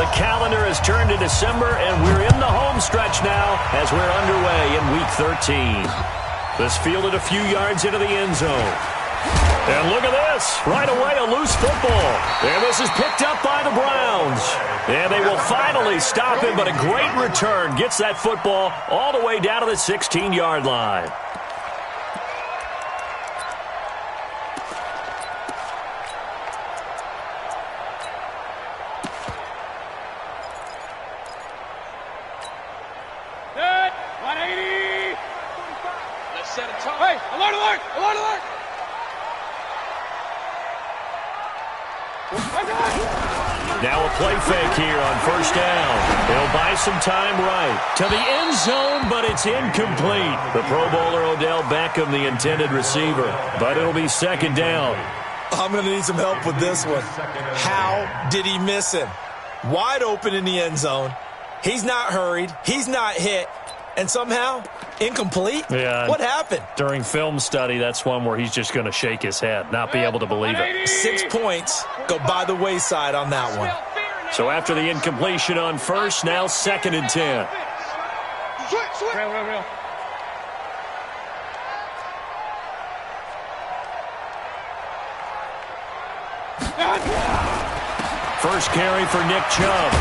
The calendar has turned to December, and we're in the home stretch now as we're underway in Week 13. This fielded a few yards into the end zone. And look at this. Right away, a loose football. And this is picked up by the Browns. And they will finally stop him, but a great return gets that football all the way down to the 16-yard line. Hey, alert, alert, alert, alert! Now a play fake here on first down. He'll buy some time right to the end zone, but it's incomplete. The Pro Bowler Odell Beckham, the intended receiver, but it'll be second down. I'm going to need some help with this one. How did he miss him? Wide open in the end zone. He's not hurried. He's not hit. And somehow, incomplete? Yeah. What happened? During film study, that's one where he's just going to shake his head, not be able to believe it. 6 points go by the wayside on that one. So after the incompletion on first, now 2nd and 10. Real. First carry for Nick Chubb.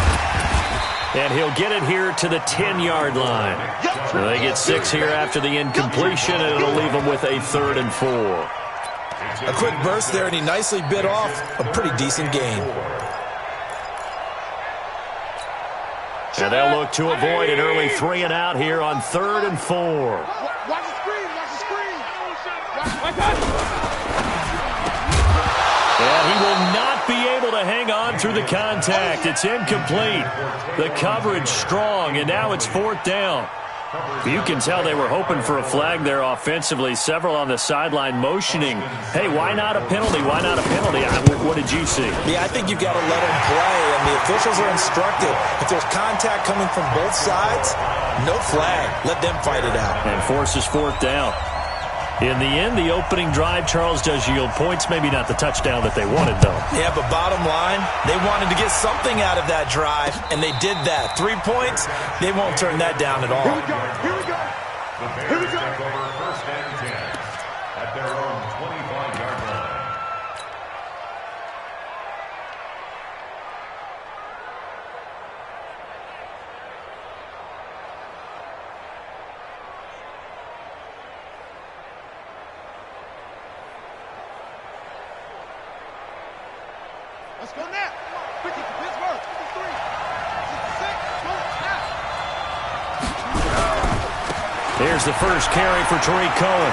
And he'll get it here to the 10-yard line. So they get 6 here after the incompletion, and it'll leave them with a 3rd and 4. A quick burst there, and he nicely bit off a pretty decent gain. And they'll look to avoid an early 3 and out here on 3rd and 4. Watch the screen, watch the screen. And he will not be able to hang on through the contact. It's incomplete. The coverage strong, and now it's 4th down. You can tell they were hoping for a flag there offensively. Several on the sideline motioning, hey, why not a penalty? Why not a penalty? What did you see? Yeah, I think you've got to let them play, and the officials are instructed. If there's contact coming from both sides, no flag. Let them fight it out. And forces 4th down. In the end, the opening drive, Charles, does yield points. Maybe not the touchdown that they wanted, though. Yeah, but bottom line, they wanted to get something out of that drive, and they did that. 3 points, they won't turn that down at all. Here we go. The Bears take over 1st and 10 at their own 25-yard line. Let's go now. Quick to Pittsburgh. 53. 66. Go now. Here's the first carry for Tariq Cohen.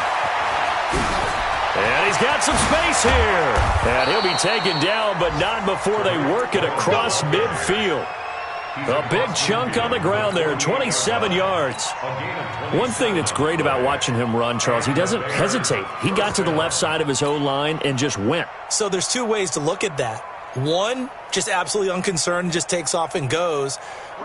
And he's got some space here. And he'll be taken down, but not before they work it across midfield. A big chunk on the ground there, 27 yards. One thing that's great about watching him run, Charles, he doesn't hesitate. He got to the left side of his O-line and just went. So there's 2 ways to look at that. One, just absolutely unconcerned, just takes off and goes.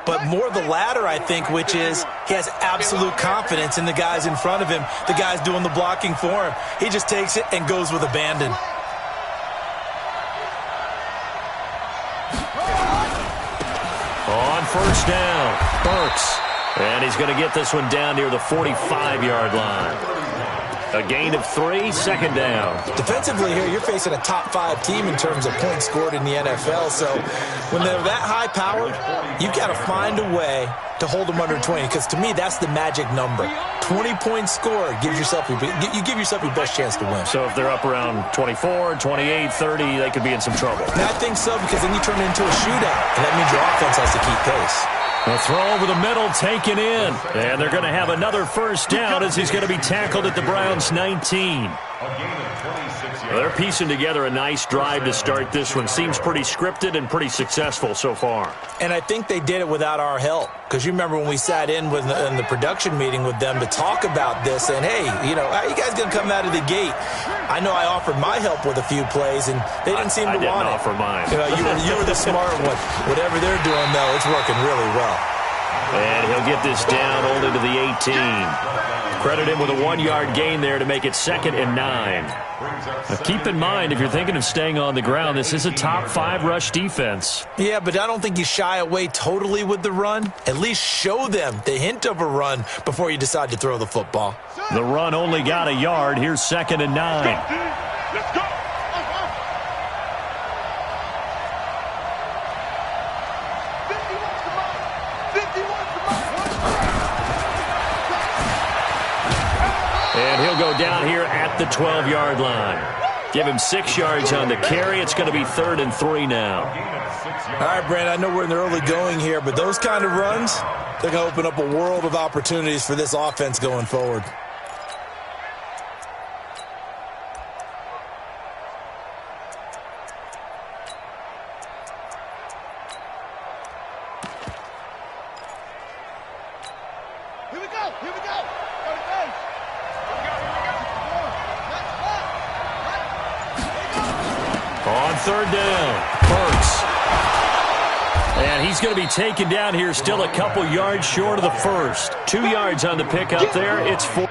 But more the latter, I think, which is he has absolute confidence in the guys in front of him, the guys doing the blocking for him. He just takes it and goes with abandon. On first down, Burks. And he's going to get this one down near the 45-yard line. A gain of 3, 2nd down. Defensively here, you're facing a top 5 team in terms of points scored in the NFL. So when they're that high powered, you've got to find a way to hold them under 20. Because to me, that's the magic number. 20 points scored gives yourself you give yourself your best chance to win. So if they're up around 24, 28, 30, they could be in some trouble. And I think so, because then you turn it into a shootout. And that means your offense has to keep pace. A throw over the middle, taken in. And they're going to have another first down as he's going to be tackled at the Browns' 19. They're piecing together a nice drive to start this one. Seems pretty scripted and pretty successful so far. And I think they did it without our help. Because you remember when we sat in the production meeting with them to talk about this, and hey, you know, how are you guys going to come out of the gate? I know I offered my help with a few plays, and they didn't seem to want it. I didn't offer mine. You know, you were the smart one. Whatever they're doing, though, it's working really well. And he'll get this down only to the 18. Credit him with a 1-yard gain there to make it 2nd and 9. Now keep in mind, if you're thinking of staying on the ground, this is a top 5 rush defense. Yeah, but I don't think you shy away totally with the run. At least show them the hint of a run before you decide to throw the football. The run only got a yard. Here's 2nd and 9. Let's go. And he'll go down here at the 12-yard line. Give him 6 yards on the carry. It's going to be 3rd and 3 now. All right, Brand, I know we're in the early going here, but those kind of runs, they're going to open up a world of opportunities for this offense going forward. Here we go. Here we go. On 3rd down, Burks. And he's going to be taken down here, still a couple yards short of the first. 2 yards on the pickup there. It's 4.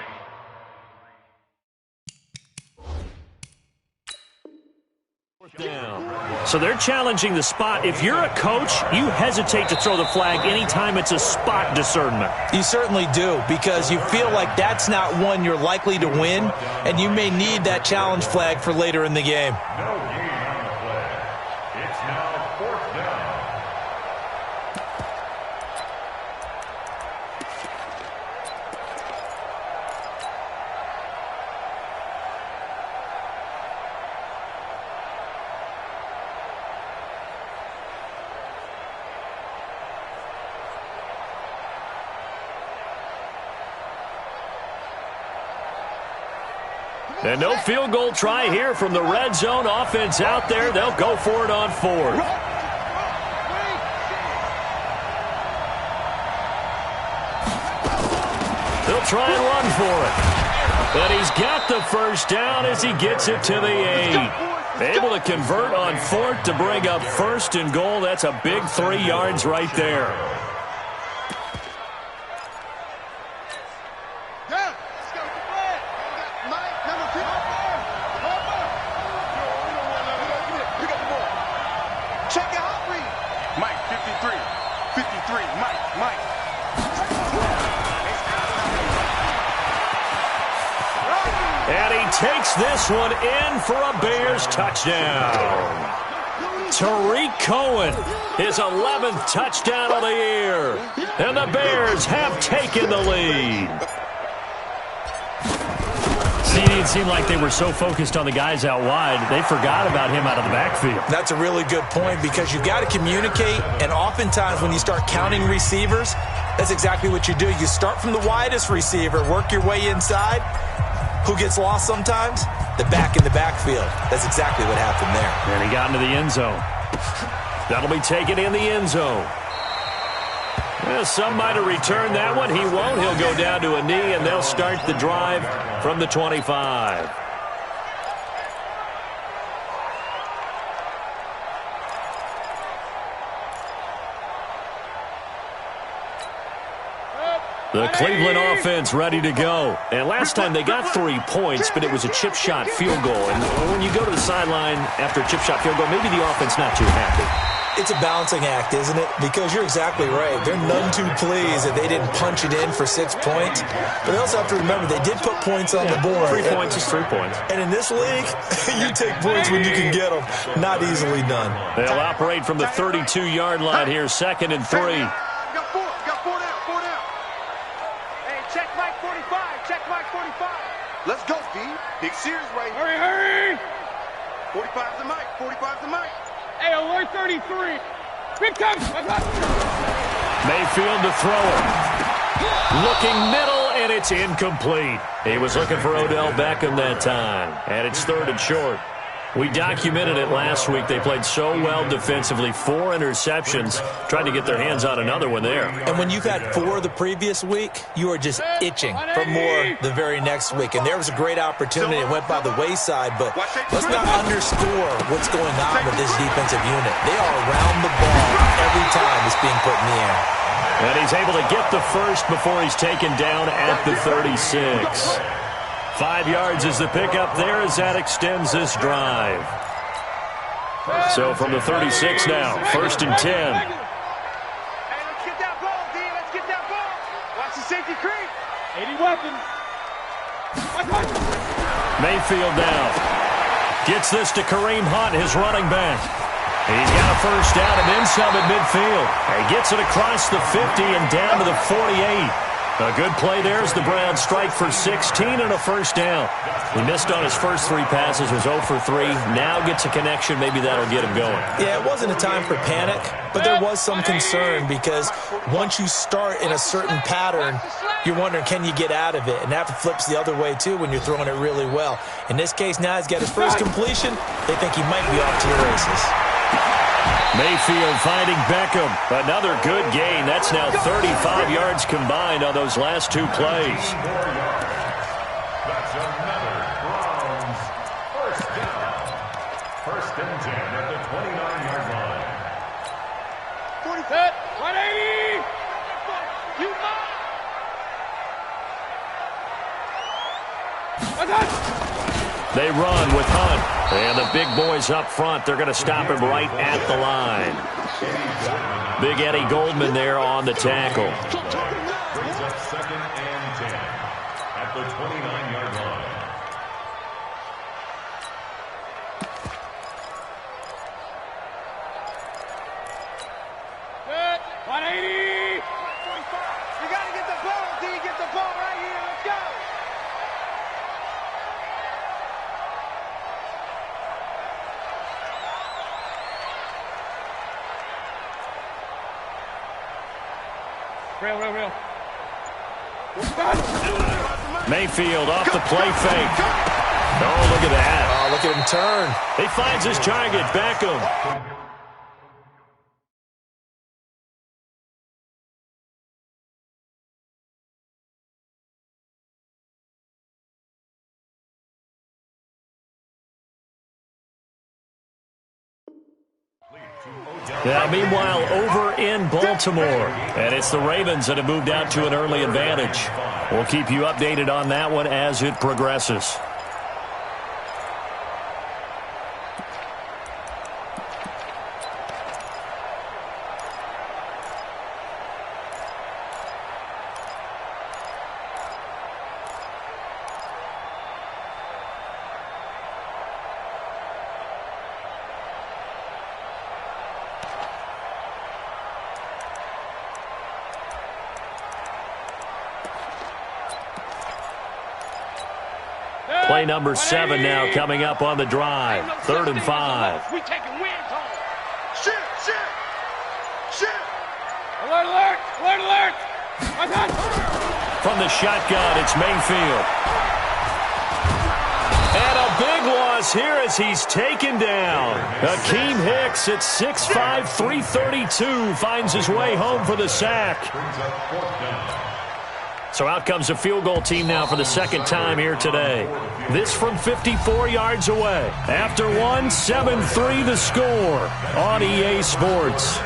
Down. So they're challenging the spot. If you're a coach, you hesitate to throw the flag anytime it's a spot discernment. You certainly do, because you feel like that's not one you're likely to win, and you may need that challenge flag for later in the game. No gain on the play. It's now 4th down. And no field goal try here from the red zone. Offense out there. They'll go for it on 4th. They'll try and run for it. But he's got the first down as he gets it to the 8. Able to convert on 4th to bring up 1st and goal. That's a big 3 yards right there. And he takes this one in for a Bears touchdown. Tariq Cohen, his 11th touchdown of the year. And the Bears have taken the lead. It seemed like they were so focused on the guys out wide, they forgot about him out of the backfield. That's a really good point, because you've got to communicate, and oftentimes when you start counting receivers, that's exactly what you do. You start from the widest receiver, work your way inside. Who gets lost sometimes? The back in the backfield. That's exactly what happened there. And he got into the end zone. That'll be taken in the end zone. Well, some might have returned that one. He won't. He'll go down to a knee, and they'll start the drive from the 25. The Cleveland offense ready to go. And last time they got 3 points, but it was a chip shot field goal. And when you go to the sideline after a chip shot field goal, maybe the offense not too happy. It's a balancing act, isn't it? Because you're exactly right. They're none too pleased that they didn't punch it in for 6 points. But they also have to remember they did put points on the board. 3 points is 3 points. And in this league, you take points when you can get them. Not easily done. They'll operate from the 32-yard line here, 2nd and 3. Got 4 down, 4 down. Hey, check Mike 45, check Mike 45. Let's go, Steve. Big series right here. Hurry! 45's the Mike, 45's the Mike. Hey, alert 33. Big time. Mayfield to throw it. Looking middle, and it's incomplete. He was looking for Odell Beckham that time, and it's 3rd and short. We documented it last week. They played so well defensively. 4 interceptions. Tried to get their hands on another one there. And when you've had 4 the previous week, you are just itching for more the very next week. And there was a great opportunity. It went by the wayside, but let's not underscore what's going on with this defensive unit. They are around the ball every time it's being put in the air. And he's able to get the first before he's taken down at the 36. 5 yards is the pickup there as that extends this drive. So from the 36 now, 1st and 10. Hey, let's get that ball, D. Let's get that ball. Watch the safety creep. 80 weapons. Mayfield now. Gets this to Kareem Hunt, his running back. He's got a first down and then some at midfield. He gets it across the 50 and down to the 48. A good play there as the Browns strike for 16 and a first down. He missed on his first 3 passes, was 0 for 3. Now gets a connection. Maybe that'll get him going. Yeah, it wasn't a time for panic, but there was some concern because once you start in a certain pattern, you're wondering, can you get out of it? And that flips the other way, too, when you're throwing it really well. In this case, now he's got his first completion. They think he might be off to the races. Mayfield finding Beckham. Another good gain. That's now 35 yards combined on those last 2 plays. That's another Browns first down. 1st and 10 at the 29-yard line. 40 set. 180. You They run with Hunt. And the big boys up front, they're going to stop him right at the line. Big Eddie Goldman there on the tackle. Brings up 2nd and 10 at the 29-yard line. Good. 180. You got to get the ball, D. Get the ball right here. Let's go. Real. Mayfield off the play fake. Oh, look at that. Oh, look at him turn. He finds his target, Beckham. Now, meanwhile, over in Baltimore, and it's the Ravens that have moved out to an early advantage. We'll keep you updated on that one as it progresses. Play number 7 now coming up on the drive. 3rd and 5. We taking wins home. Shit. Alert. From the shotgun, it's Mayfield. And a big loss here as he's taken down. Akeem Hicks at 6'5", 332 finds his way home for the sack. Brings up 4th down. So out comes a field goal team now for the 2nd time here today. This from 54 yards away. After one, 7-3 the score on EA Sports.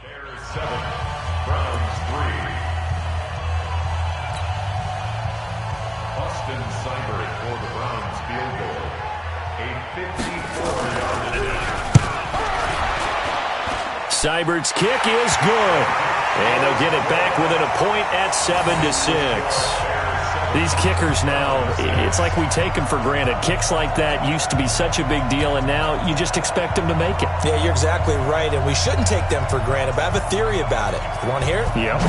Bears 7, Browns 3. Austin Seibert for the Browns field goal. A 54-yard Seibert's kick is good. And they'll get it back within a point at 7-6. These kickers now, it's like we take them for granted. Kicks like that used to be such a big deal, and now you just expect them to make it. Yeah, you're exactly right, and we shouldn't take them for granted, but I have a theory about it. You want to hear it? Yep.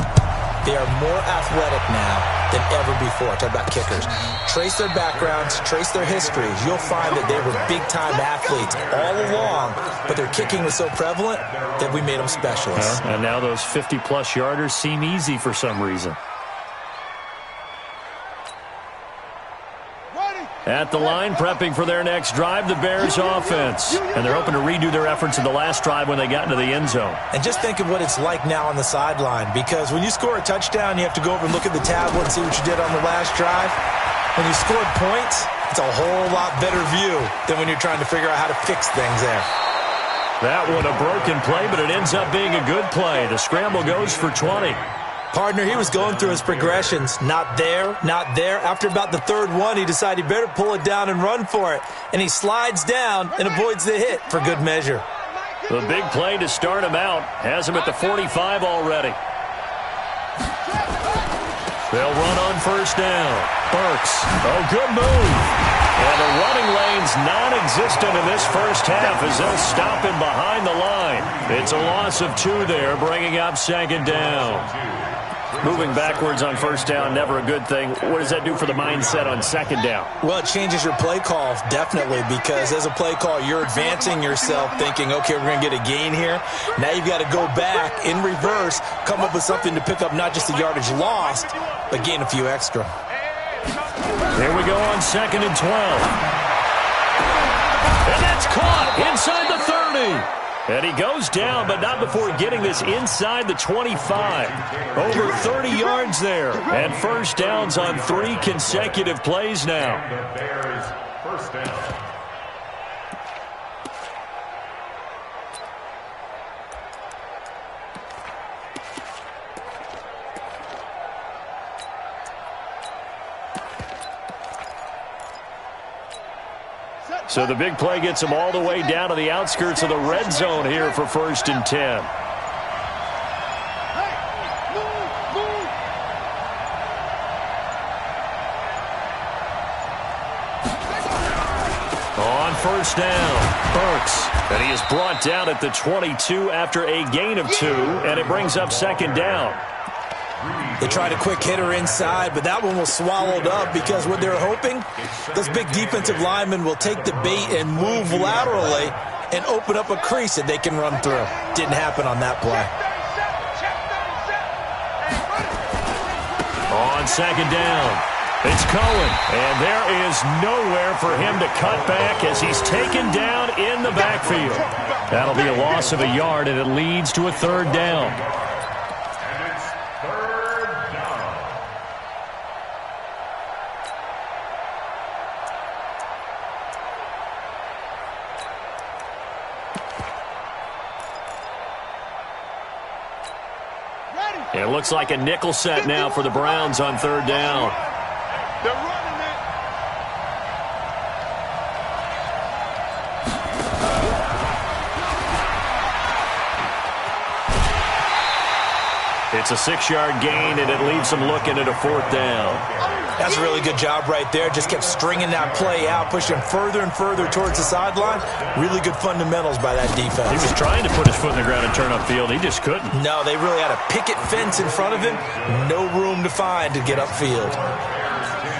They are more athletic now than ever before. Talk about kickers. Trace their backgrounds, trace their histories. You'll find that they were big-time athletes all along, but their kicking was so prevalent that we made them specialists. And now those 50-plus yarders seem easy for some reason. Ready. At the line, prepping for their next drive, the Bears offense. And they're hoping to redo their efforts in the last drive when they got into the end zone. And just think of what it's like now on the sideline, because when you score a touchdown, you have to go over and look at the tablet and see what you did on the last drive. When you scored points, it's a whole lot better view than when you're trying to figure out how to fix things there. That one a broken play, but it ends up being a good play. The scramble goes for 20. Partner, he was going through his progressions. Not there, not there. After about the third one, he decided he better pull it down and run for it. And he slides down and avoids the hit for good measure. The big play to start him out has him at the 45 already. They'll run on first down. Burks. Oh, good move. And the running lane's non-existent in this first half as they'll stop him behind the line. It's a loss of 2 there, bringing up second down. Moving backwards on first down, never a good thing. What does that do for the mindset on second down? Well, it changes your play call, definitely, because as a play call, you're advancing yourself thinking, okay, we're going to get a gain here. Now you've got to go back in reverse, come up with something to pick up not just the yardage lost, but gain a few extra. Here we go on second and 12. And that's caught inside the 30. And he goes down, but not before getting this inside the 25. Over 30 yards there. And first downs on 3 consecutive plays now. The Bears first down. So the big play gets him all the way down to the outskirts of the red zone here for first and 10. On first down, Burks. And he is brought down at the 22 after a gain of 2, and it brings up second down. They tried a quick hitter inside, but that one was swallowed up because what they're hoping, those big defensive linemen will take the bait and move laterally and open up a crease that they can run through. Didn't happen on that play. On second down, it's Cohen, and there is nowhere for him to cut back as he's taken down in the backfield. That'll be a loss of a yard, and it leads to a third down. It looks like a nickel set now for the Browns on third down. They're running it. It's a 6-yard gain, and it leaves them looking at a fourth down. That's a really good job right there. Just kept stringing that play out, pushing further and further towards the sideline. Really good fundamentals by that defense. He was trying to put his foot in the ground and turn upfield. He just couldn't. No, they really had a picket fence in front of him. No room to find to get upfield.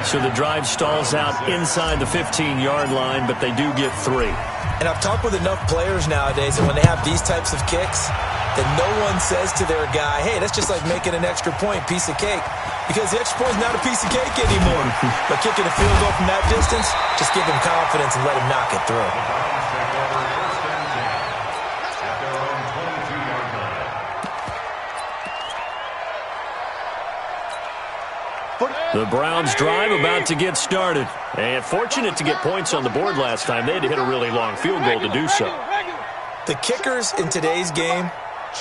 So the drive stalls out inside the 15-yard line, but they do get 3. And I've talked with enough players nowadays, and when they have these types of kicks, that no one says to their guy, hey, that's just like making an extra point, piece of cake. Because the extra point is not a piece of cake anymore. But kicking a field goal from that distance, just give him confidence and let him knock it through. The Browns drive about to get started. And fortunate to get points on the board last time. They had to hit a really long field goal to do so. The kickers in today's game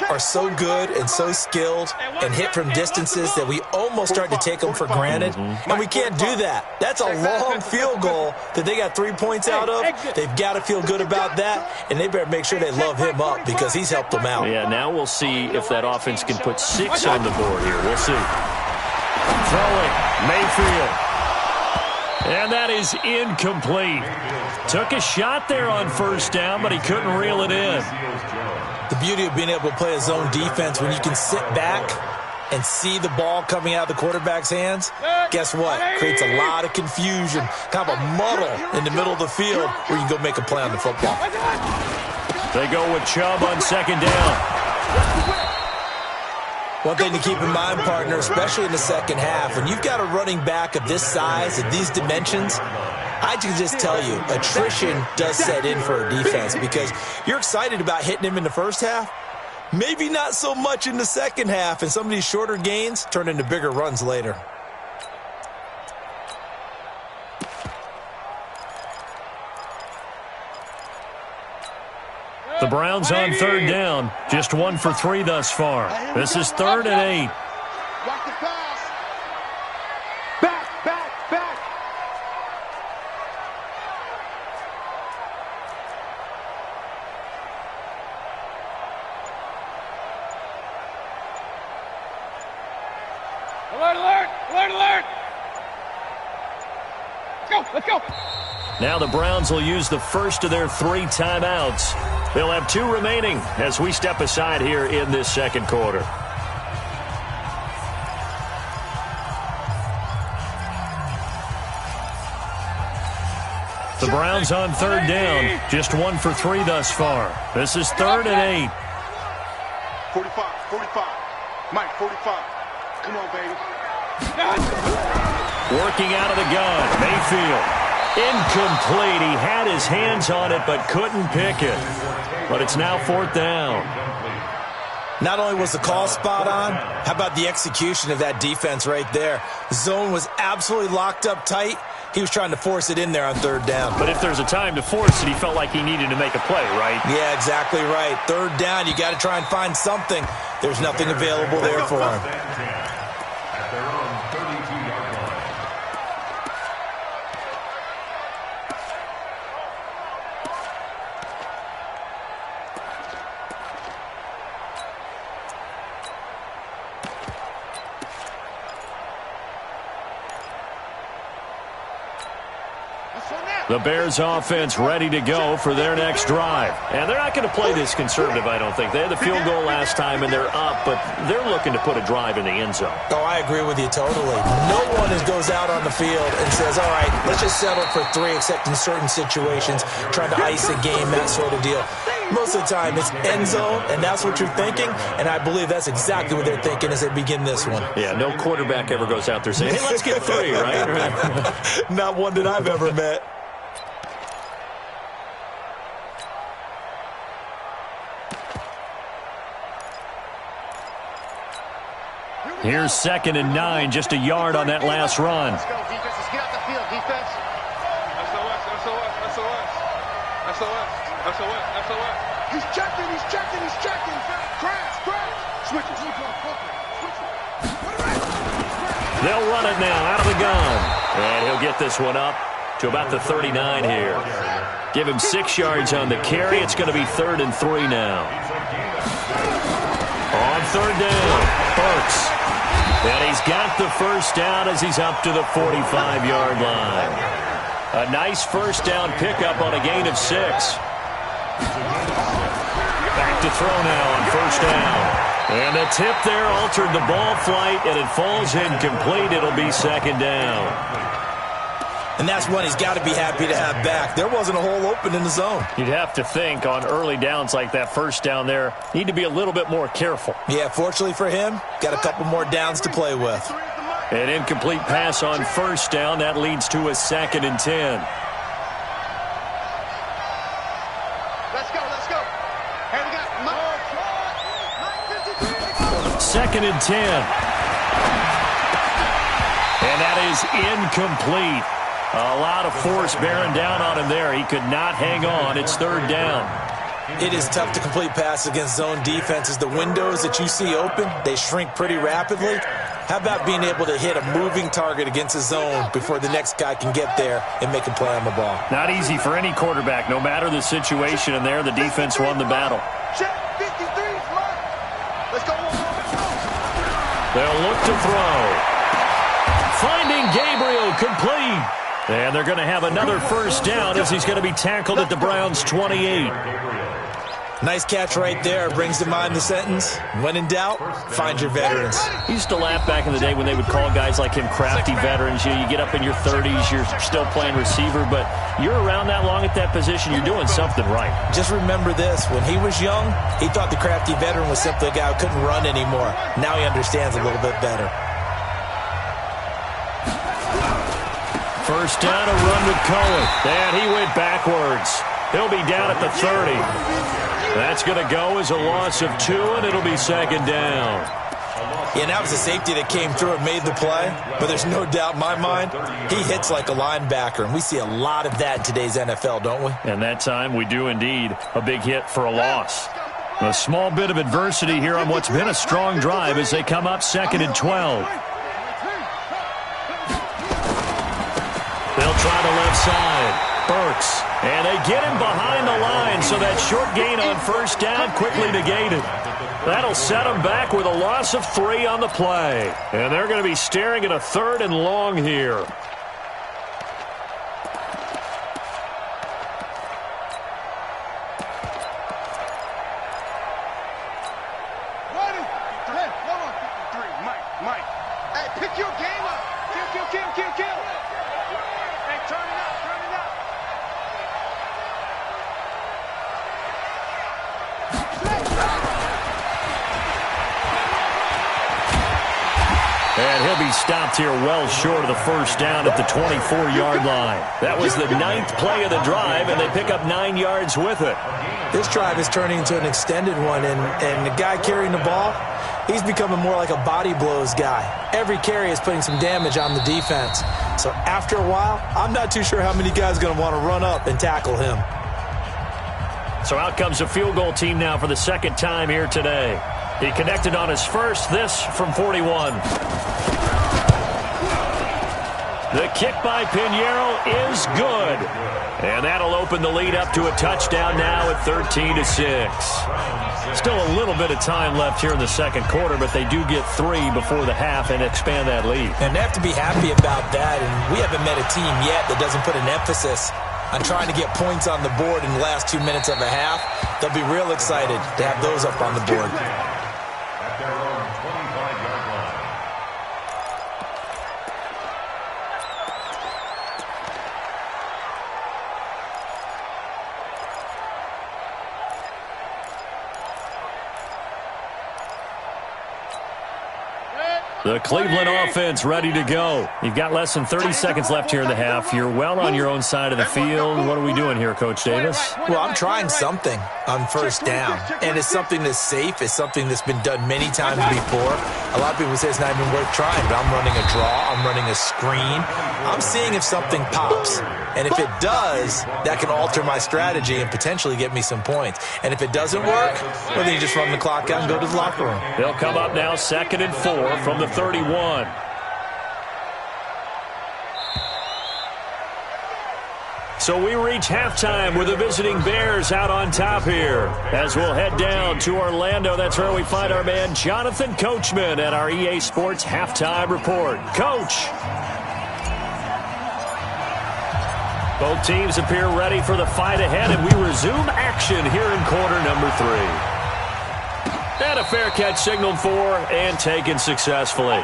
are so good and so skilled and hit from distances that we almost start to take them for granted. And we can't do that. That's a long field goal that they got 3 points out of. They've got to feel good about that, and they better make sure they love him up because he's helped them out. Yeah, now we'll see if that offense can put 6 on the board here. We'll see. Throwing, Mayfield. And that is incomplete. Took a shot there on first down, but he couldn't reel it in. The beauty of being able to play a zone defense when you can sit back and see the ball coming out of the quarterback's hands, guess what? Creates a lot of confusion, kind of a muddle in the middle of the field where you can go make a play on the football. They go with Chubb on second down. One thing to keep in mind, partner, especially in the second half, when you've got a running back of this size, of these dimensions, I can just tell you, attrition does set in for a defense because you're excited about hitting him in the first half, maybe not so much in the second half, and some of these shorter gains turn into bigger runs later. The Browns on third down, just 1 for 3 thus far. This is 3rd and 8. Watch the pass. Back, back, back. Alert, alert, alert, alert. Let's go. Now the Browns will use the first of their 3 timeouts. They'll have 2 remaining as we step aside here in this second quarter. The Browns on third down, just 1 for 3 thus far. This is 3rd and 8. 45. Mike, 45. Come on, baby. Working out of the gun, Mayfield. Incomplete. He had his hands on it but couldn't pick it. But it's now 4th down. Not only was the call spot on, how about the execution of that defense right there? The zone was absolutely locked up tight. He was trying to force it in there on 3rd down. But if there's a time to force it, he felt like he needed to make a play, right? Yeah, exactly right. 3rd down, you got to try and find something. There's nothing available there for him. At their own 32-yard line. The Bears offense ready to go for their next drive. And they're not going to play this conservative, I don't think. They had the field goal last time, and they're up, but they're looking to put a drive in the end zone. Oh, I agree with you totally. No one goes out on the field and says, all right, let's just settle for 3, except in certain situations, trying to ice a game, that sort of deal. Most of the time, it's end zone, and that's what you're thinking, and I believe that's exactly what they're thinking as they begin this one. Yeah, no quarterback ever goes out there saying, hey, let's get 3, right? Not one that I've ever met. Here's 2nd and 9, just a yard on that last run. Let's go, defense. Let's get out the field, defense. SOS. He's checking. Crash. Switch it. They'll run it now out of the gun. And he'll get this one up to about the 39 here. Give him 6 yards on the carry. It's going to be 3rd and 3 now. On 3rd down, Burks. And he's got the first down as he's up to the 45-yard line. A nice first down pickup on a gain of 6. Back to throw now on 1st down. And the tip there altered the ball flight, and it falls incomplete. It'll be 2nd down. And that's one he's got to be happy to have back. There wasn't a hole open in the zone. You'd have to think on early downs like that, 1st down there, need to be a little bit more careful. Yeah, fortunately for him, got a couple more downs to play with. An incomplete pass on 1st down. That leads to a 2nd and 10. Let's go. Here we go. 2nd and 10. And that is incomplete. A lot of force bearing down on him there. He could not hang on. It's 3rd down. It is tough to complete passes against zone defenses. The windows that you see open, they shrink pretty rapidly. How about being able to hit a moving target against a zone before the next guy can get there and make a play on the ball? Not easy for any quarterback, no matter the situation. And there, the defense won the battle. Check 53, Mark. Let's go. They'll look to throw. Finding Gabriel, complete. And they're going to have another 1st down as he's going to be tackled at the Browns' 28. Nice catch right there. Brings to mind the sentence, when in doubt, find your veterans. He used to laugh back in the day when they would call guys like him crafty veterans. You get up in your 30s, you're still playing receiver, but you're around that long at that position, you're doing something right. Just remember this. When he was young, he thought the crafty veteran was simply a guy who couldn't run anymore. Now he understands a little bit better. First down, a run with Cohen. And he went backwards. He'll be down at the 30. That's going to go as a loss of 2, and it'll be second down. Yeah, and that was a safety that came through and made the play. But there's no doubt in my mind, he hits like a linebacker. And we see a lot of that in today's NFL, don't we? And that time we do indeed. A big hit for a loss. A small bit of adversity here on what's been a strong drive as they come up 2nd and 12. They'll try the left side. Burks. And they get him behind the line, so that short gain on first down quickly negated. That'll set them back with a loss of 3 on the play. And they're going to be staring at a 3rd and long here. Mike. Hey, pick your game up. Kill. Hey, turn it up. And he'll be stopped here well short of the first down at the 24-yard line. That was the 9th play of the drive, and they pick up 9 yards with it. This drive is turning into an extended one, and the guy carrying the ball, he's becoming more like a body blows guy. Every carry is putting some damage on the defense. So after a while, I'm not too sure how many guys are going to want to run up and tackle him. So out comes a field goal team now for the 2nd time here today. He connected on his first, this from 41. The kick by Pinheiro is good. And that'll open the lead up to a touchdown now at 13-6. Still a little bit of time left here in the second quarter, but they do get 3 before the half and expand that lead. And they have to be happy about that, and we haven't met a team yet that doesn't put an emphasis on trying to get points on the board in the last 2 minutes of a half. They'll be real excited to have those up on the board. At their own 25-yard line. The Cleveland offense ready to go. You've got less than 30 seconds left here in the half. You're well on your own side of the field. What are we doing here, Coach Davis? Well, I'm trying something on first down, and it's something that's safe. It's something that's been done many times before. A lot of people say it's not even worth trying, but I'm running a draw. I'm running a screen. I'm seeing if something pops, and if it does, that can alter my strategy and potentially get me some points. And if it doesn't work, well, then you just run the clock out and go to the locker room. They'll come up now 2nd and 4 from the 31. So we reach halftime with the visiting Bears out on top here. As we'll head down to Orlando, that's where we find our man Jonathan Coachman at our EA Sports Halftime Report. Coach. Both teams appear ready for the fight ahead, and we resume action here in quarter number 3. And a fair catch signaled for and taken successfully.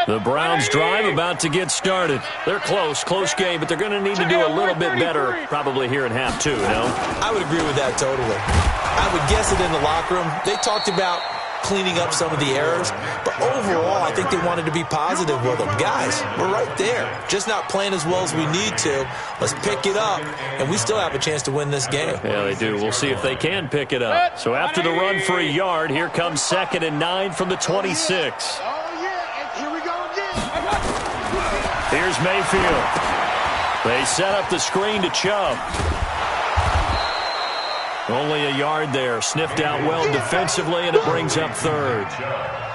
The Browns drive about to get started. They're close game, but they're going to need to do a little bit better probably here in half 2, no? I would agree with that totally. I would guess it in the locker room. They talked about cleaning up some of the errors, but overall, I think they wanted to be positive with them. Guys, we're right there. Just not playing as well as we need to. Let's pick it up, and we still have a chance to win this game. Yeah, they do. We'll see if they can pick it up. So after the run for a yard, here comes 2nd and 9 from the 26. Here's Mayfield. They set up the screen to Chubb. Only a yard there. Sniffed out well defensively, and it brings up third.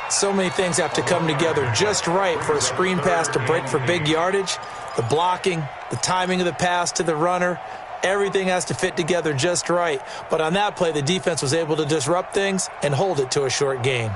So many things have to come together just right for a screen pass to break for big yardage. The blocking, the timing of the pass to the runner, everything has to fit together just right. But on that play, the defense was able to disrupt things and hold it to a short gain.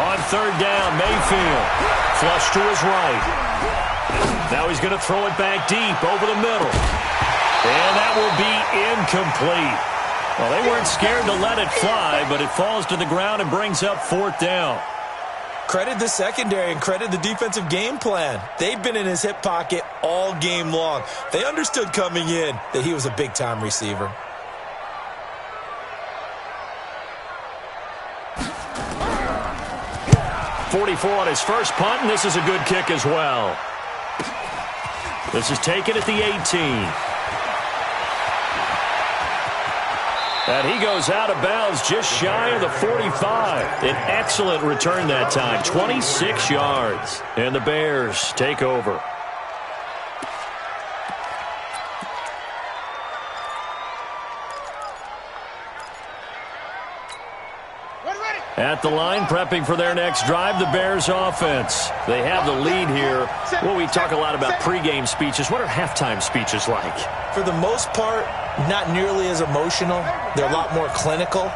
On third down, Mayfield. Flush to his right. Now he's going to throw it back deep over the middle. And that will be incomplete. Well, they weren't scared to let it fly, but it falls to the ground and brings up fourth down. Credit the secondary and credit the defensive game plan. They've been in his hip pocket all game long. They understood coming in that he was a big-time receiver. .44 on his first punt, and this is a good kick as well. This is taken at the 18. And he goes out of bounds just shy of the 45. An excellent return that time, 26 yards. And the Bears take over. At the line, prepping for their next drive, the Bears offense. They have the lead here. Well, we talk a lot about pregame speeches. What are halftime speeches like? For the most part, not nearly as emotional. They're a lot more clinical.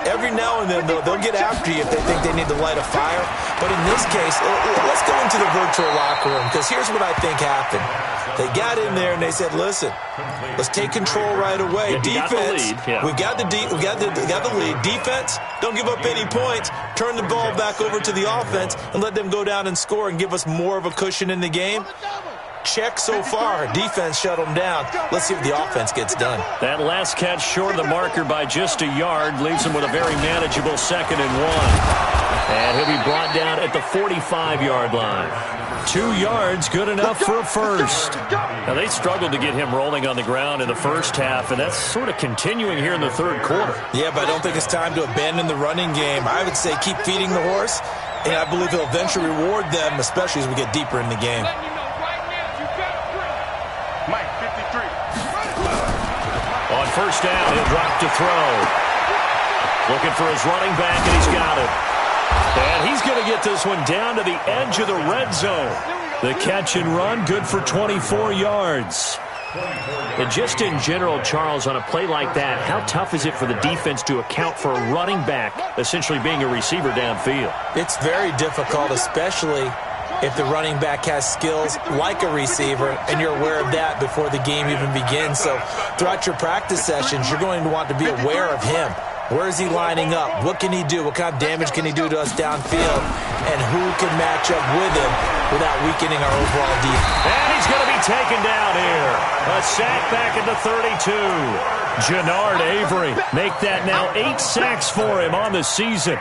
Every now and then, they'll get after you if they think they need to light a fire. But in this case, let's go into the virtual locker room, because here's what I think happened. They got in there and they said, listen, let's take control right away. Defense, we got the lead. Defense, don't give up any points. Turn the ball back over to the offense and let them go down and score and give us more of a cushion in the game. Check so far. Defense shut them down. Let's see if the offense gets done. That last catch short of the marker by just a yard leaves him with a very manageable 2nd and 1. And he'll be brought down at the 45-yard line. 2 yards, good enough for a first. Now, they struggled to get him rolling on the ground in the first half, and that's sort of continuing here in the third quarter. Yeah, but I don't think it's time to abandon the running game. I would say keep feeding the horse, and I believe he'll eventually reward them, especially as we get deeper in the game. On first down, he'll drop to throw. Looking for his running back, and he's got it. And he's going to get this one down to the edge of the red zone. The catch and run, good for 24 yards. And just in general, Charles, on a play like that, how tough is it for the defense to account for a running back essentially being a receiver downfield? It's very difficult, especially if the running back has skills like a receiver, and you're aware of that before the game even begins. So throughout your practice sessions, you're going to want to be aware of him. Where is he lining up? What can he do? What kind of damage can he do to us downfield? And who can match up with him without weakening our overall defense? And he's going to be taken down here. A sack back at the 32. Jannard Avery make that now 8 sacks for him on the season.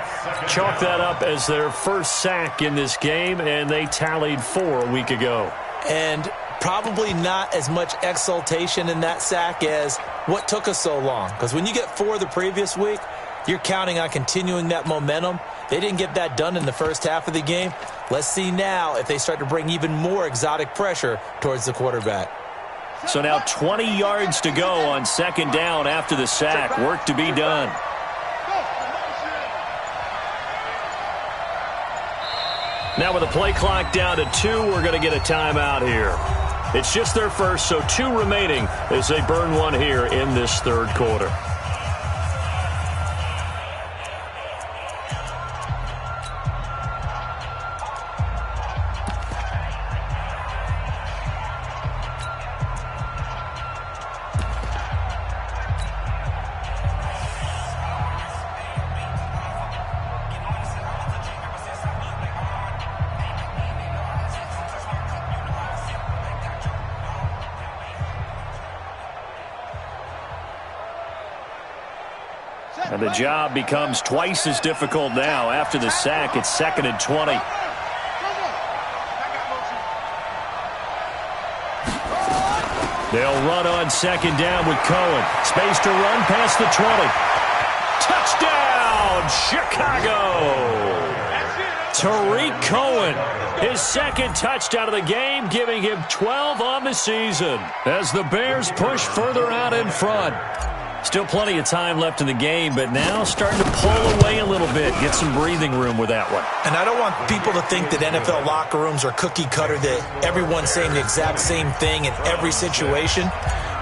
Chalk that up as their first sack in this game, and they tallied 4 a week ago. And probably not as much exultation in that sack as what took us so long. Because when you get 4 the previous week, you're counting on continuing that momentum. They didn't get that done in the first half of the game. Let's see now if they start to bring even more exotic pressure towards the quarterback. So now 20 yards to go on 2nd down after the sack. Work to be done. Now with the play clock down to 2, we're going to get a timeout here. It's just their first, so 2 remaining as they burn one here in this third quarter. And the job becomes twice as difficult now. After the sack, it's 2nd and 20. They'll run on 2nd down with Cohen. Space to run past the 20. Touchdown, Chicago! Tariq Cohen, his 2nd touchdown of the game, giving him 12 on the season as the Bears push further out in front. Still plenty of time left in the game, but now starting to pull away a little bit, get some breathing room with that one. And I don't want people to think that NFL locker rooms are cookie cutter, that everyone's saying the exact same thing in every situation.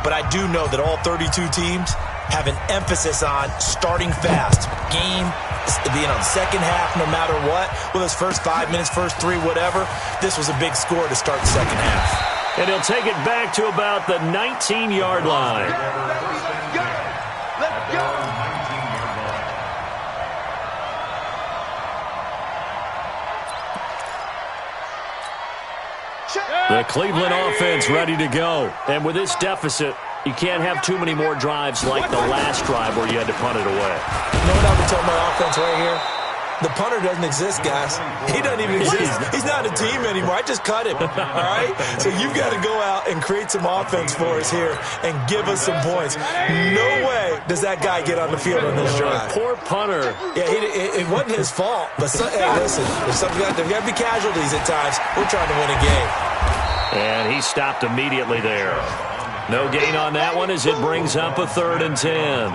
But I do know that all 32 teams have an emphasis on starting fast. Game being on the second half no matter what. Well, those first 5 minutes, first 3, whatever. This was a big score to start the second half. And he'll take it back to about the 19-yard line. Let's go. The Cleveland offense ready to go. And with this deficit, you can't have too many more drives like the last drive where you had to punt it away. You know what I would tell my offense right here? The punter doesn't exist, guys. He doesn't even exist. He's not a team anymore. I just cut him, all right? So you've got to go out and create some offense for us here and give us some points. No way does that guy get on the field on this drive. Poor punter. Yeah, it wasn't his fault. But hey, listen, there's got to be casualties at times. We're trying to win a game. And he stopped immediately there. No gain on that one as it brings up a 3rd and 10.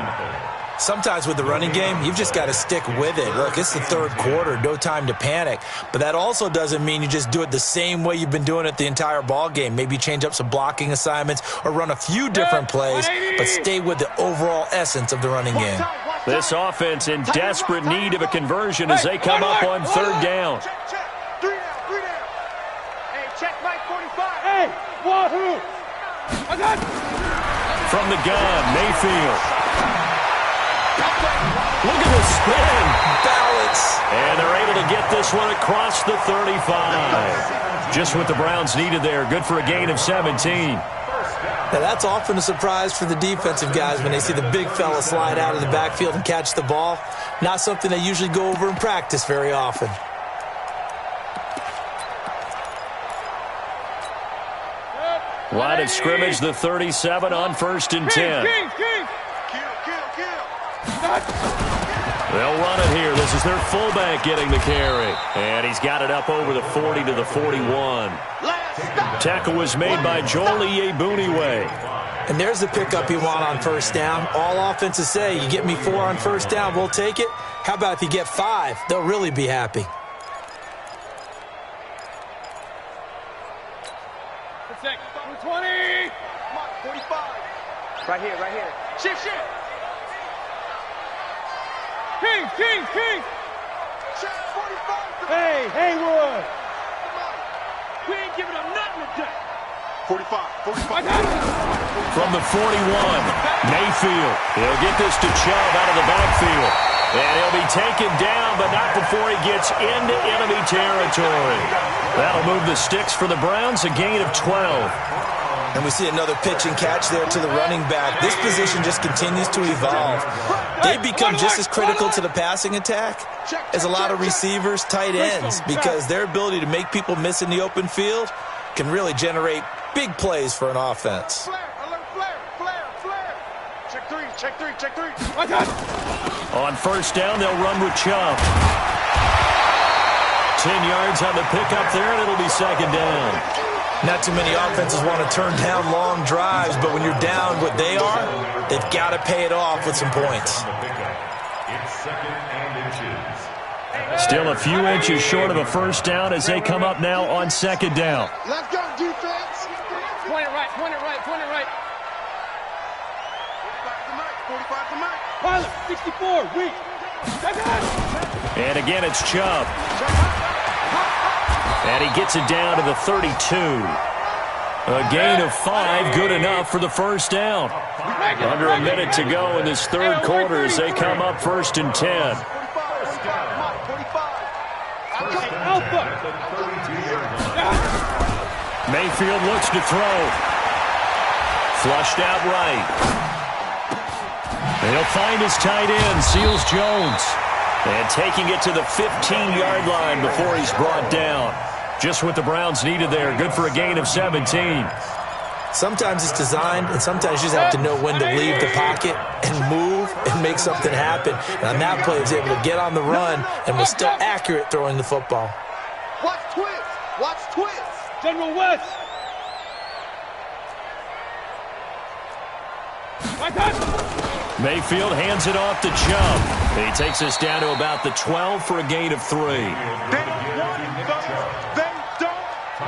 Sometimes with the running game, you've just got to stick with it. Look, it's the 3rd quarter, no time to panic. But that also doesn't mean you just do it the same way you've been doing it the entire ball game. Maybe change up some blocking assignments or run a few different plays, but stay with the overall essence of the running game. This offense in desperate need of a conversion as they come up on 3rd down. Check. 3 down. Hey, check Mike 45. Hey, wahoo! From the gun, Mayfield. Look at the spin. Balance. And they're able to get this one across the 35. Just what the Browns needed there. Good for a gain of 17. Now, that's often a surprise for the defensive guys when they see the big fella slide out of the backfield and catch the ball. Not something they usually go over in practice very often. Line of scrimmage, the 37 on 1st and 10. Kill. They'll run it here. This is their fullback getting the carry. And he's got it up over the 40 to the 41. Tackle was made by Joel Iyiegbuniwe. And there's the pickup you want on 1st down. All offenses say, you get me 4 on 1st down, we'll take it. How about if you get 5? They'll really be happy. Check. 20. 45. Right here. Shift. King. Check 45. Hey, Haywood. We ain't giving up nothing today. 45. From the 41, Mayfield. He'll get this to Chubb out of the backfield. And he'll be taken down, but not before he gets into enemy territory. That'll move the sticks for the Browns, a gain of 12. And we see another pitch and catch there to the running back. This position just continues to evolve. They become just as critical to the passing attack as a lot of receivers, tight ends, because their ability to make people miss in the open field can really generate big plays for an offense. Flare. Check three. On 1st down, they'll run with Chubb. 10 yards on the pickup there, and it'll be 2nd down. Not too many offenses want to turn down long drives, but when you're down what they are, they've got to pay it off with some points. Still a few inches short of a 1st down as they come up now on 2nd down. Let's go, defense. Point it right. 45 to Mike. Pilot, 64, weak. And again, it's Chubb. And he gets it down to the 32. A gain of 5, good enough for the 1st down. Under a minute to go in this 3rd quarter as they come up 1st and 10. Alpha. Mayfield looks to throw. Flushed out right. He'll find his tight end, Seals Jones. And taking it to the 15-yard line before he's brought down. Just what the Browns needed there. Good for a gain of 17. Sometimes it's designed, and sometimes you just have to know when to leave the pocket and move and make something happen. And on that play, he was able to get on the run and was still accurate throwing the football. Watch twist. Watch twist. General West. Mayfield hands it off to Chubb. He takes us down to about the 12 for a gain of 3. They don't want it, fellas. They don't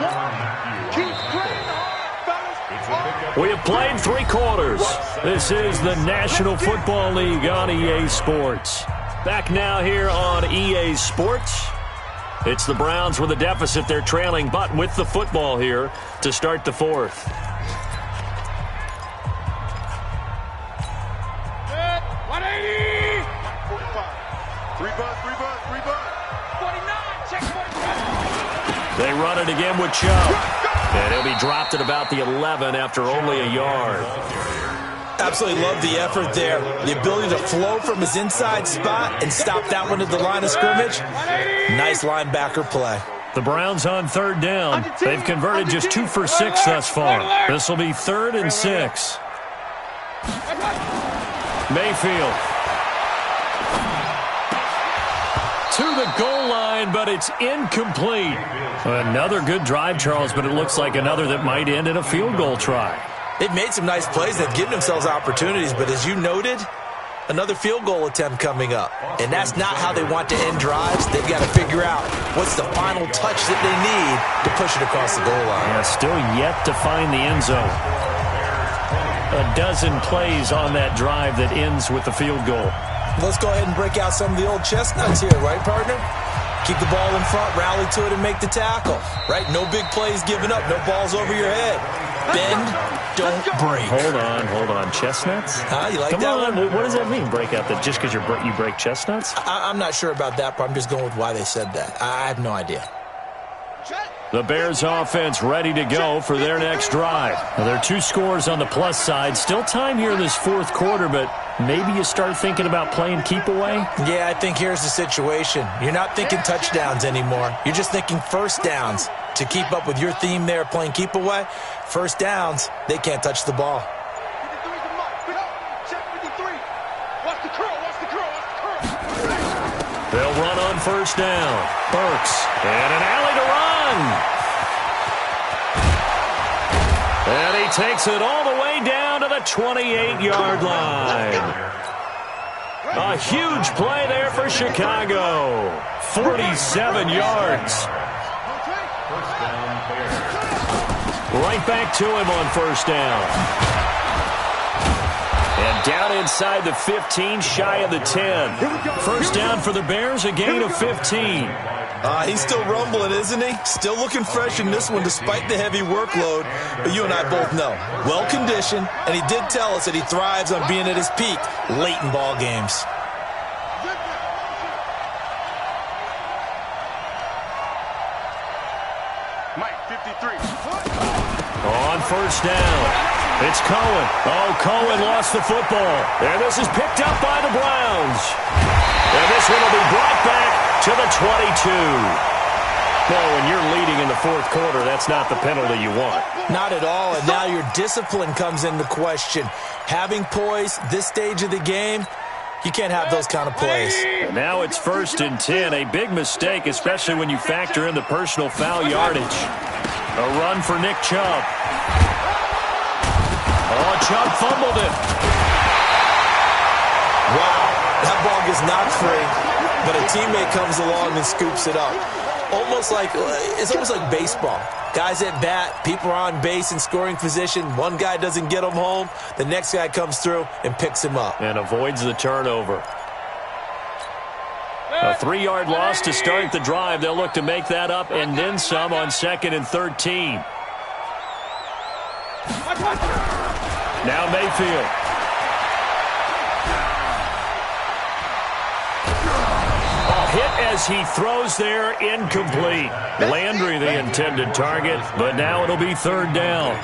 want it. Keep playing hard, fellas. We have played 3 quarters. This is the National Football League on EA Sports. Back now here on EA Sports. It's the Browns with a deficit. They're trailing, but with the football here to start the 4th. They run it again with Chubb. And he'll be dropped at about the 11 after only a yard. Absolutely love the effort there. The ability to flow from his inside spot and stop that one at the line of scrimmage. Nice linebacker play. The Browns on 3rd down. They've converted just 2 for 6 thus far. This will be 3rd and 6. Mayfield. To the goal line, but it's incomplete. Another good drive, Charles, but it looks like another that might end in a field goal try. They've made some nice plays. They've given themselves opportunities, but as you noted, another field goal attempt coming up. And that's not how they want to end drives. They've got to figure out what's the final touch that they need to push it across the goal line. Yeah, still yet to find the end zone. A dozen plays on that drive that ends with the field goal. Let's go ahead and break out some of the old chestnuts here, right, partner? Keep the ball in front, rally to it, and make the tackle, right? No big plays given up, no balls over your head. Bend, don't break. Hold on. Chestnuts? Huh? You like Come that on. one? What does that mean, break out? That just because you break chestnuts? I'm not sure about that, but I'm just going with why they said that. I have no idea. The Bears offense ready to go for their next drive. Now, there are 2 scores on the plus side. Still time here in this 4th quarter, but maybe you start thinking about playing keep away? Yeah, I think here's the situation. You're not thinking touchdowns anymore. You're just thinking first downs. To keep up with your theme there, playing keep away, first downs, they can't touch the ball. They'll run on 1st down. Burks, and an alley to run. And he takes it all the way down to the 28-yard line. A huge play there for Chicago. 47 yards. Right back to him on 1st down. And down inside the 15, shy of the 10. 1st down for the Bears, a gain of 15. He's still rumbling, isn't he? Still looking fresh in this one despite the heavy workload. But you and I both know, well-conditioned, and he did tell us that he thrives on being at his peak late in ball games. Mike, 53. On 1st down. It's Cohen. Oh, Cohen lost the football. And this is picked up by the Browns. And this one will be brought back to the 22. Well, when you're leading in the 4th quarter, that's not the penalty you want. Not at all, and now your discipline comes into question. Having poise this stage of the game, you can't have those kind of plays. And now it's 1st and 10. A big mistake, especially when you factor in the personal foul yardage. A run for Nick Chubb. Oh, Chubb fumbled it. Wow, that ball gets knocked free, but a teammate comes along and scoops it up. It's almost like baseball. Guys at bat, people are on base in scoring position. One guy doesn't get him home. The next guy comes through and picks him up. And avoids the turnover. A 3-yard loss to start the drive. They'll look to make that up and then some on 2nd and 13. Now Mayfield. A hit as he throws there, incomplete. Landry the intended target, but now it'll be 3rd down.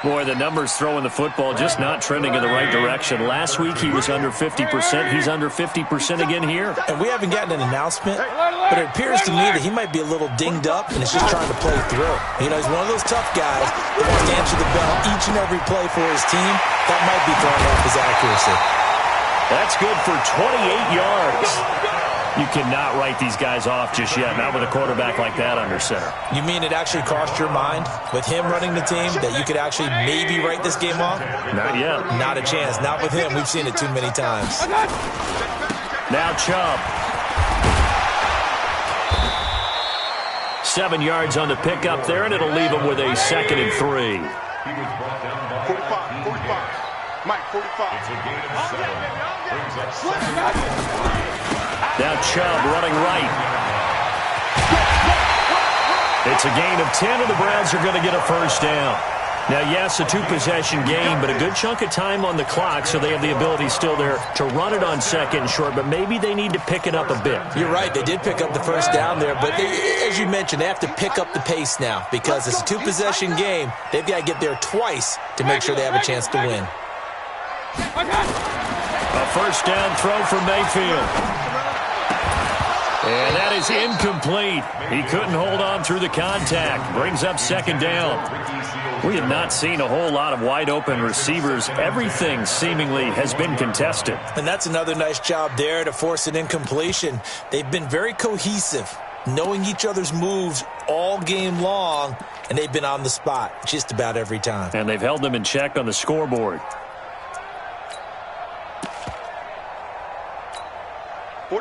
Boy, the numbers throwing the football just not trending in the right direction. Last week he was under 50%. He's under 50% again here. And we haven't gotten an announcement, but it appears to me that he might be a little dinged up and is just trying to play through. You know, he's one of those tough guys that wants to answer the bell each and every play for his team. That might be throwing off his accuracy. That's good for 28 yards. You cannot write these guys off just yet, not with a quarterback like that under center. You mean it actually crossed your mind with him running the team that you could actually maybe write this game off? Not yet. Not a chance. Not with him. We've seen it too many times. Now Chubb. 7 yards on the pickup there, and it'll leave him with a 2nd and 3. 45. Mike, 45. It's a gain of 7. Brings up 7. Now Chubb running right. It's a gain of 10, and the Browns are going to get a first down. Now, yes, a 2-possession game, but a good chunk of time on the clock, so they have the ability still there to run it on 2nd and short, but maybe they need to pick it up a bit. You're right. They did pick up the first down there, but as you mentioned, they have to pick up the pace now because it's a 2-possession game. They've got to get there twice to make sure they have a chance to win. A first down throw for Mayfield. And that is incomplete. He couldn't hold on through the contact. Brings up 2nd down. We have not seen a whole lot of wide-open receivers. Everything seemingly has been contested. And that's another nice job there to force an incompletion. They've been very cohesive, knowing each other's moves all game long, and they've been on the spot just about every time. And they've held them in check on the scoreboard.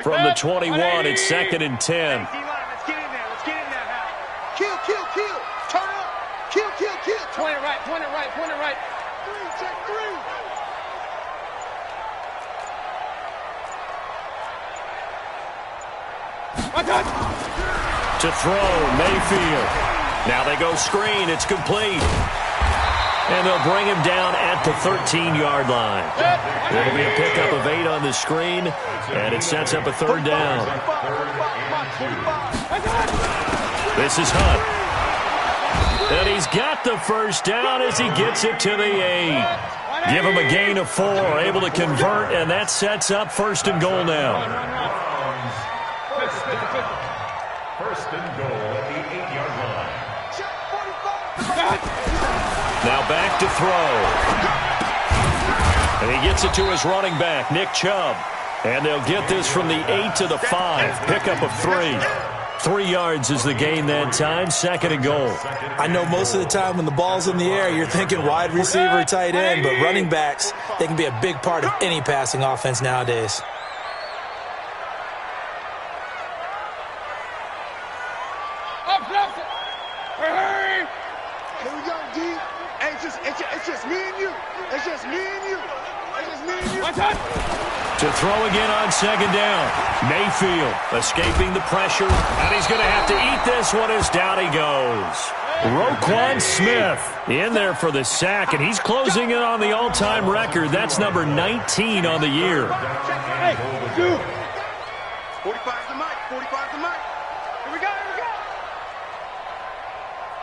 From the 21, it's 2nd and 10. Let's get in there. Let's get in there now. Kill. Turn up. Kill. Point it right. Point it right. 3, check 3. To throw, Mayfield. Now they go screen. It's complete. And they'll bring him down at the 13-yard line. It'll be a pickup of 8 on the screen, and it sets up a 3rd down. This is Hunt. And he's got the first down as he gets it to the 8. Give him a gain of 4, able to convert, and that sets up 1st and goal now. First and goal at the 8-yard line. Now back to throw. And he gets it to his running back, Nick Chubb. And they'll get this from the 8 to the 5. Pickup of 3. 3 yards is the gain that time, 2nd and goal. I know most of the time when the ball's in the air, you're thinking wide receiver, tight end, but running backs, they can be a big part of any passing offense nowadays. To throw again on 2nd down. Mayfield escaping the pressure, and he's going to have to eat this one as down he goes. Roquan Smith in there for the sack, and he's closing in on the all-time record. That's number 19 on the year. Hey, dude. 45's the mic. Here we go.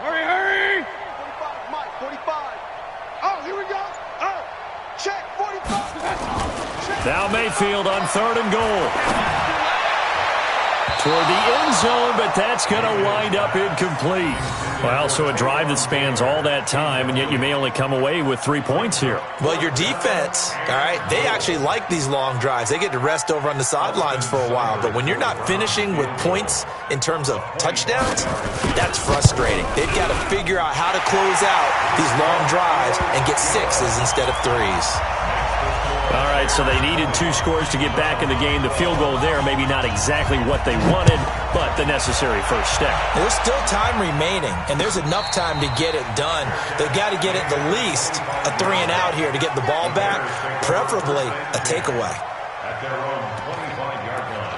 Hurry. 45's Mike. 45. Oh, here we go. Oh, check 45. Now Mayfield on 3rd and goal. Toward the end zone, but that's going to wind up incomplete. Well, so a drive that spans all that time, and yet you may only come away with 3 points here. Well, your defense, all right, they actually like these long drives. They get to rest over on the sidelines for a while. But when you're not finishing with points in terms of touchdowns, that's frustrating. They've got to figure out how to close out these long drives and get 6s instead of 3s. All right, so they needed 2 scores to get back in the game. The field goal there, maybe not exactly what they wanted, but the necessary first step. There's still time remaining, and there's enough time to get it done. They've got to get at the least a 3-and-out here to get the ball back, preferably a takeaway. At their own 25-yard line.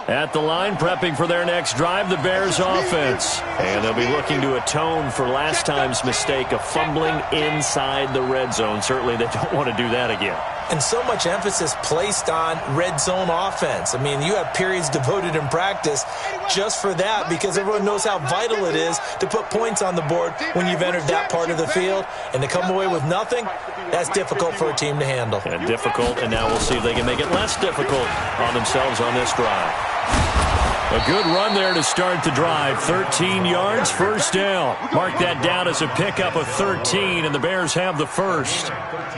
At the line, prepping for their next drive, the Bears offense. And they'll be looking to atone for last time's mistake of fumbling inside the red zone. Certainly they don't want to do that again. And so much emphasis placed on red zone offense. I mean, you have periods devoted in practice just for that because everyone knows how vital it is to put points on the board when you've entered that part of the field. And to come away with nothing, that's difficult for a team to handle. And difficult, and now we'll see if they can make it less difficult on themselves on this drive. A good run there to start the drive. 13 yards, first down. Mark that down as a pickup of 13, and the Bears have the first.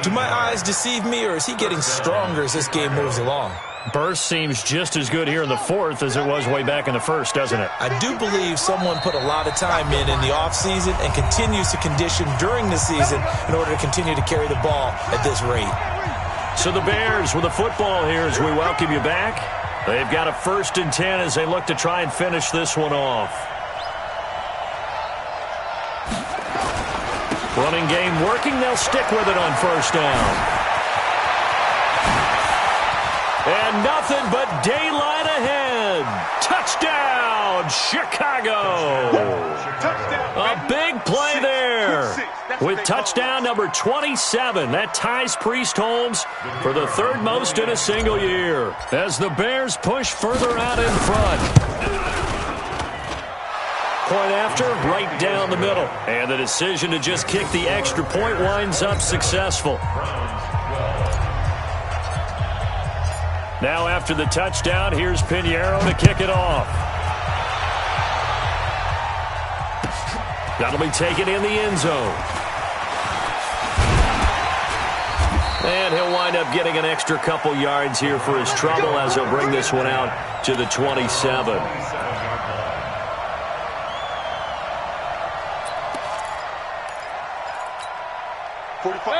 Do my eyes deceive me, or is he getting stronger as this game moves along? Burst seems just as good here in the fourth as it was way back in the first, doesn't it? I do believe someone put a lot of time in the offseason and continues to condition during the season in order to continue to carry the ball at this rate. So the Bears with the football here as we welcome you back. They've got a 1st and 10 as they look to try and finish this one off. Running game working. They'll stick with it on 1st down. And nothing but daylight ahead. Touchdown, Chicago. A big play there. With touchdown number 27, that ties Priest Holmes for the 3rd most in a single year as the Bears push further out in front. Point after, right down the middle. And the decision to just kick the extra point winds up successful. Now after the touchdown, here's Pinheiro to kick it off. That'll be taken in the end zone. And he'll wind up getting an extra couple yards here for his trouble as he'll bring this one out to the 27.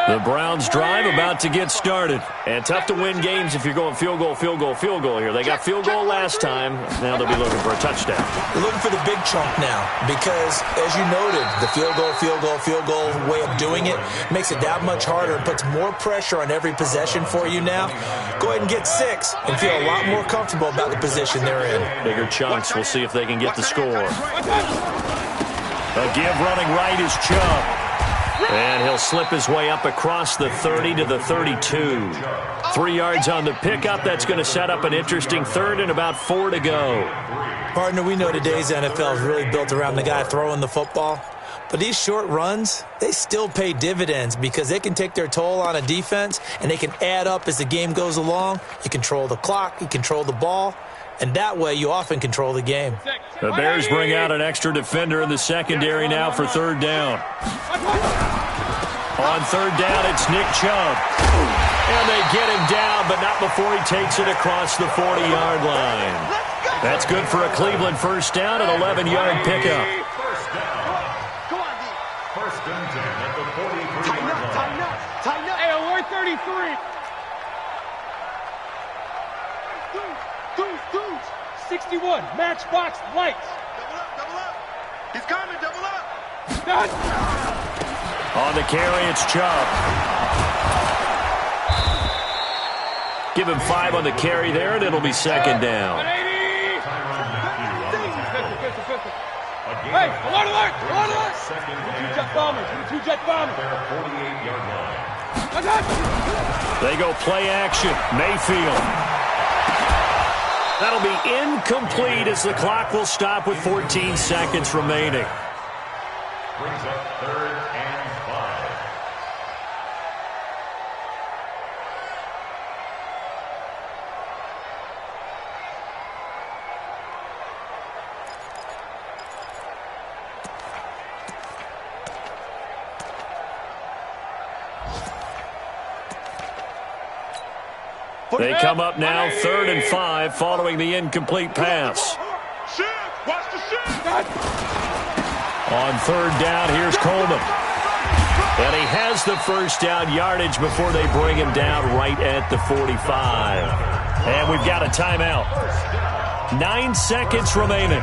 The Browns drive about to get started. And tough to win games if you're going field goal, field goal, field goal here. They got field goal last time. Now they'll be looking for a touchdown. They're looking for the big chunk now because, as you noted, the field goal way of doing it makes it that much harder and puts more pressure on every possession for you now. Go ahead and get 6 and feel a lot more comfortable about the position they're in. Bigger chunks. We'll see if they can get the score. A give running right is Chubb. And he'll slip his way up across the 30 to the 32. 3 yards on the pickup. That's going to set up an interesting 3rd and about 4 to go. Partner, we know today's NFL is really built around the guy throwing the football. But these short runs, they still pay dividends because they can take their toll on a defense and they can add up as the game goes along. You control the clock, you control the ball, and that way you often control the game. The Bears bring out an extra defender in the secondary now for 3rd down. On 3rd down, it's Nick Chubb. And they get him down, but not before he takes it across the 40-yard line. That's good for a Cleveland 1st down, an 11-yard pickup. First and 10 at the 43-yard line. Tighten up. Hey, we're 33. Dudes. 61. Matchbox lights. Double up. He's coming, double up. On the carry, it's Chubb. Give him 5 on the carry there, and it'll be 2nd down. Hey, alert! Two jet bombers. 48-yard line. They go play action. Mayfield. That'll be incomplete as the clock will stop with 14 seconds remaining. Brings up 3rd and 5. They come up now 3rd and 5 following the incomplete pass. Watch the shit. On 3rd down, here's Coleman. And he has the 1st down yardage before they bring him down right at the 45. And we've got a timeout. 9 seconds remaining.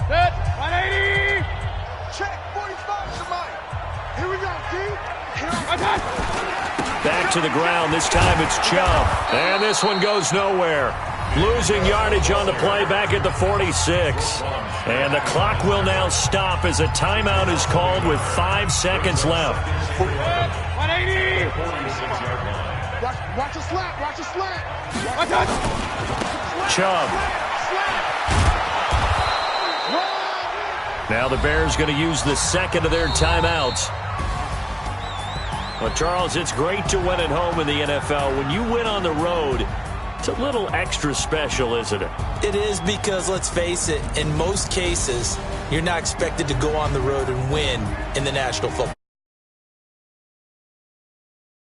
Set. 180. Check 45 somebody. Here we go, D. Back to the ground. This time it's Chubb. And this one goes nowhere. Losing yardage on the play back at the 46. And the clock will now stop as a timeout is called with 5 seconds left. 180. Watch the slant. Watch the slant. Watch it. Chubb. Now the Bears going to use the second of their timeouts. Well, Charles, it's great to win at home in the NFL. When you win on the road, it's a little extra special, isn't it? It is, because, let's face it, in most cases, you're not expected to go on the road and win in the National Football